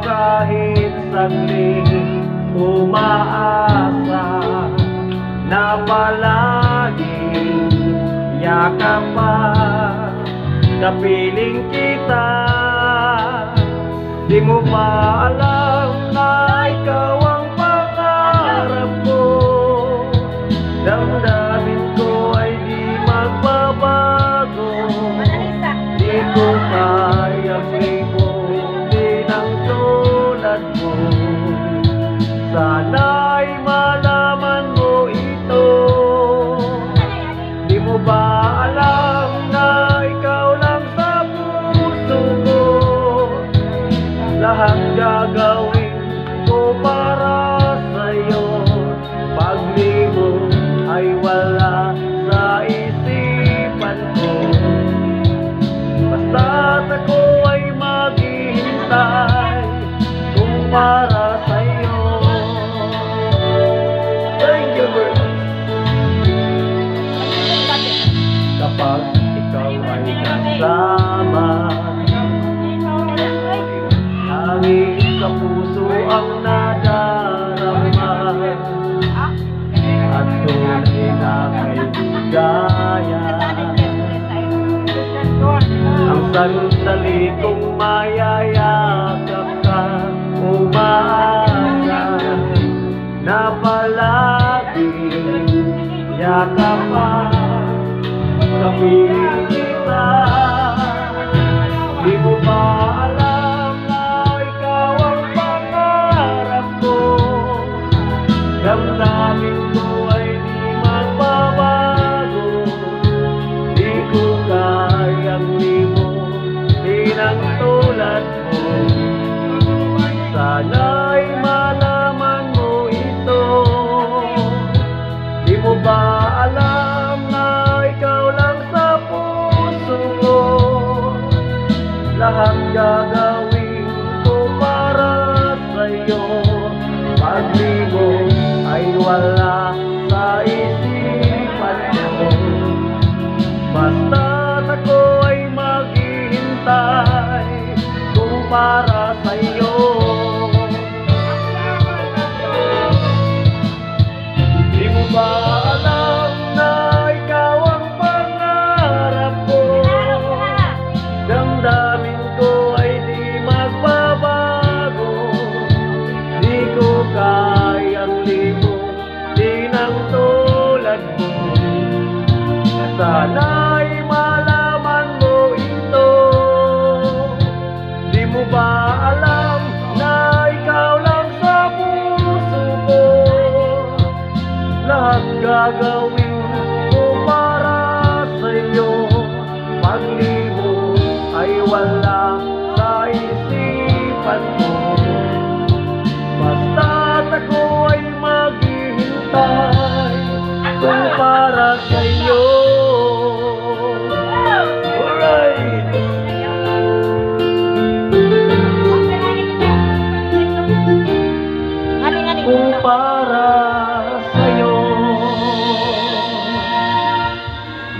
kahit saglit, umaasa na palaging yakap pa, kapiling kita. Di mo ba alam na ikaw ang pangarap ko? Damdamin ko ay di magbabago. Di ko kayang limutin ang tulad mo. Sana'y malaman mo ito. Di mo ba alam na ikaw lang sa puso ko? Lahat gagawin ko para sa'yo. Pag-libog ay wala sa isipan ko. Basta't ako ay maghihintay kung para sa'yo. Thank you very much. Kapag ikaw ay kasama, hangin sa puso ang nadarama, at tunay na kaibigayan. Ang sandali kong mayayakap ka, umaasa na palaging yakap pa, kapiling kita. Di mo ba alam na ikaw ang pangarap ko? Damdamin ko ay di magbabago. Di ko kayang limutin ang tulad mo. Sana'y malaman mo ito. Di mo ba alam na ikaw lang sa puso ko? Lahat gagawin ko para sa'yo. Pag-libog ay wala sa isipan ko. Basta't ako ay maghihintay kung para sa'yo. Di mo ba alam na ikaw ang pangarap ko? Damdamin ko ay di magbabago. Di ko kayang limutin ang tulad mo. Sana